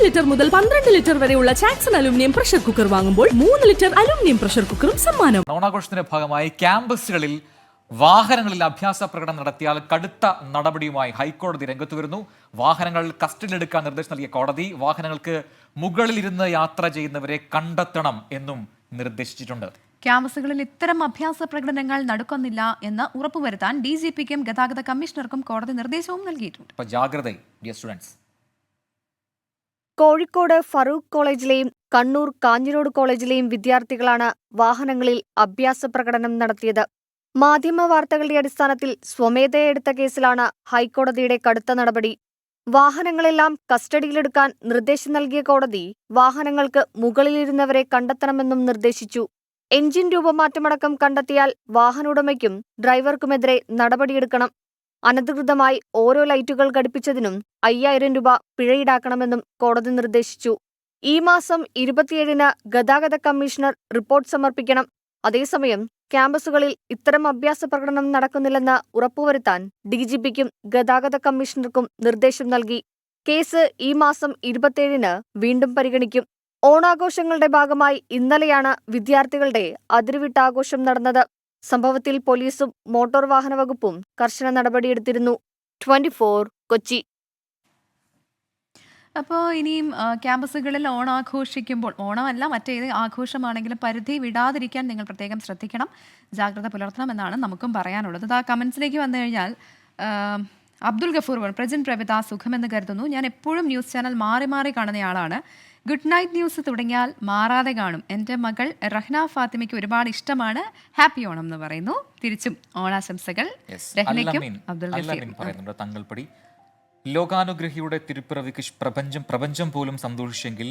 Litre മുതൽ 12 litre വരെയുള്ള ചാക്സൺ aluminium pressure cooker വാങ്ങുമ്പോൾ 3 ലിറ്റർ അലുമിനിയം പ്രഷർ കുക്കറും സമ്മാനം. ഓണാഘോഷത്തിന്റെ ഭാഗമായി ക്യാമ്പസുകളിൽ വാഹനങ്ങളിൽ അഭ്യാസ പ്രകടനം നടത്തിയാൽ കടുത്ത നടപടിയുമായി ഹൈക്കോടതി രംഗത്ത് വരുന്നു. വാഹനങ്ങൾ കസ്റ്റഡിയിലെടുക്കാൻ നിർദ്ദേശം നൽകിയ കോടതി വാഹനങ്ങൾക്ക് മുകളിലിരുന്ന് യാത്ര ചെയ്യുന്നവരെ കണ്ടെത്തണം എന്നും നിർദ്ദേശിച്ചിട്ടുണ്ട്. ക്യാമ്പസുകളിൽ ഇത്തരം അഭ്യാസ പ്രകടനങ്ങൾ നടക്കുന്നില്ല എന്ന് ഉറപ്പുവരുത്താൻ DGPക്കും ഗതാഗത കമ്മീഷണർക്കും കോടതി നിർദ്ദേശവും നൽകിയിട്ടുണ്ട്. ജാഗ്രത ഡിയർ സ്റ്റുഡൻസ്. കോഴിക്കോട് ഫറൂഖ് കോളേജിലെയും കണ്ണൂർ കാഞ്ഞിരോട് കോളേജിലെയും വിദ്യാർത്ഥികളാണ് വാഹനങ്ങളിൽ അഭ്യാസ പ്രകടനം നടത്തിയത്. മാധ്യമ വാർത്തകളുടെ അടിസ്ഥാനത്തിൽ സ്വമേധയാ എടുത്ത കേസിലാണ് ഹൈക്കോടതിയുടെ കടുത്ത നടപടി. വാഹനങ്ങളെല്ലാം കസ്റ്റഡിയിലെടുക്കാൻ നിർദ്ദേശം നൽകിയ കോടതി വാഹനങ്ങൾക്ക് മുകളിലിരുന്നവരെ കണ്ടെത്തണമെന്നും നിർദ്ദേശിച്ചു. എഞ്ചിൻ രൂപമാറ്റമടക്കം കണ്ടെത്തിയാൽ വാഹനോടമയ്ക്കും ഡ്രൈവർക്കുമെതിരെ നടപടിയെടുക്കണം. അനധികൃതമായി ഓരോ ലൈറ്റുകൾ ഘടിപ്പിച്ചതിനും 5000 രൂപ പിഴയീടാക്കണമെന്നും കോടതി നിർദ്ദേശിച്ചു. ഈ മാസം 27-ന് ഗതാഗത കമ്മീഷണർ റിപ്പോർട്ട് സമർപ്പിക്കണം. അതേസമയം ക്യാമ്പസുകളിൽ ഇത്തരം അഭ്യാസ പ്രകടനം നടക്കുന്നില്ലെന്ന് ഉറപ്പുവരുത്താൻ DGPക്കും ഗതാഗത കമ്മീഷണർക്കും നിർദ്ദേശം നൽകി. കേസ് ഈ മാസം 27-ന് വീണ്ടും പരിഗണിക്കും. ഓണാഘോഷങ്ങളുടെ ഭാഗമായി ഇന്നലെയാണ് വിദ്യാർത്ഥികളുടെ അതിരുവിട്ട ആഘോഷം നടന്നത്. സംഭവത്തിൽ പോലീസും മോട്ടോർ വാഹന വകുപ്പും കർശന നടപടിയെടുത്തിരുന്നു. 24 കൊച്ചി. അപ്പോൾ ഇനിയും ക്യാമ്പസുകളിൽ ഓണാഘോഷിക്കുമ്പോൾ, ഓണമല്ല മറ്റേത് ആഘോഷമാണെങ്കിലും പരിധി വിടാതിരിക്കാൻ നിങ്ങൾ പ്രത്യേകം ശ്രദ്ധിക്കണം, ജാഗ്രത പുലർത്തണമെന്നാണ് നമുക്കും പറയാനുള്ളത്. ആ കമൻസിലേക്ക് വന്നു കഴിഞ്ഞാൽ അബ്ദുൽ ഗഫൂർ പ്രജൻ പ്രവിത സുഖമെന്ന് കരുതുന്നു. ഞാൻ എപ്പോഴും ന്യൂസ് ചാനൽ മാറി മാറി കാണുന്നയാളാണ്. ഗുഡ് നൈറ്റ് ന്യൂസ് തുടങ്ങിയാൽ മാറാതെ കാണും. എൻ്റെ മകൾ റഹ്ന ഫാത്തിമയ്ക്ക് ഒരുപാട് ഇഷ്ടമാണ്. ഹാപ്പി ഓണം എന്ന് പറയുന്നു. തിരിച്ചും ഓണാശംസകൾ രഹ്നയ്ക്കും അബ്ദുൽ ഗഫൂർ. തങ്ങൾപ്പടി ലോകാനുഗ്രഹിയുടെ തിരുപ്പിറവിക്ക് പ്രപഞ്ചം പോലും സന്തോഷിച്ചെങ്കിൽ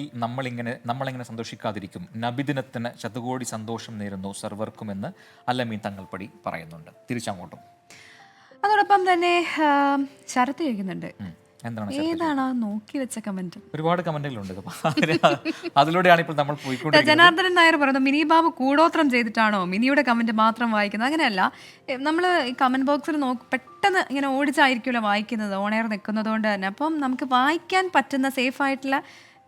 നമ്മളെങ്ങനെ സന്തോഷിക്കാതിരിക്കും. നബിദിനത്തിന് ശതകോടി സന്തോഷം നേരുന്നു സർവർക്കുമെന്ന് അല്ലമീൻ തങ്ങൾപ്പടി പറയുന്നുണ്ട്. തിരിച്ചങ്ങോട്ടും അതോടൊപ്പം തന്നെ ശരത്ത് ചോദിക്കുന്നുണ്ട്, ഏതാണ് നോക്കി വെച്ച കമന്റ്? ഒരുപാട് കമന്റുകളുണ്ട്. അതിലൂടെയാണ് ഇപ്പോൾ നമ്മൾ പോയിക്കൊണ്ടിരിക്കുന്നത്. ജനാർദ്ദനൻ നായർ പറഞ്ഞു, മിനി ബാബു കൂടോത്രം ചെയ്തിട്ടാണോ മിനിയുടെ കമന്റ് മാത്രം വായിക്കുന്നത്? അങ്ങനെയല്ല, നമ്മൾ ഈ കമന്റ് ബോക്സിൽ പെട്ടെന്ന് ഇങ്ങനെ ഓടിച്ചായിരിക്കുമല്ലോ വായിക്കുന്നത്, ഓണയർ നിൽക്കുന്നത് കൊണ്ട് തന്നെ. അപ്പം നമുക്ക് വായിക്കാൻ പറ്റുന്ന സേഫ് ആയിട്ടുള്ള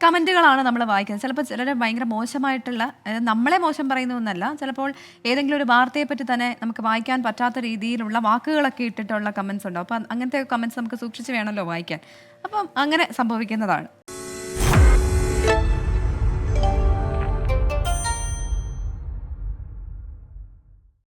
കമൻറ്റുകളാണ് നമ്മൾ വായിക്കുന്നത്. ചിലപ്പോൾ ചിലർ ഭയങ്കര മോശമായിട്ടുള്ള, നമ്മളെ മോശം പറയുന്നതൊന്നല്ല, ചിലപ്പോൾ ഏതെങ്കിലും ഒരു വാർത്തയെപ്പറ്റി തന്നെ നമുക്ക് വായിക്കാൻ പറ്റാത്ത രീതിയിലുള്ള വാക്കുകളൊക്കെ ഇട്ടിട്ടുള്ള കമൻസ് ഉണ്ടാവും. അപ്പം അങ്ങനത്തെ കമൻസ് നമുക്ക് സൂക്ഷിച്ച് വേണമല്ലോ വായിക്കാൻ. അപ്പം അങ്ങനെ സംഭവിക്കുന്നതാണ്.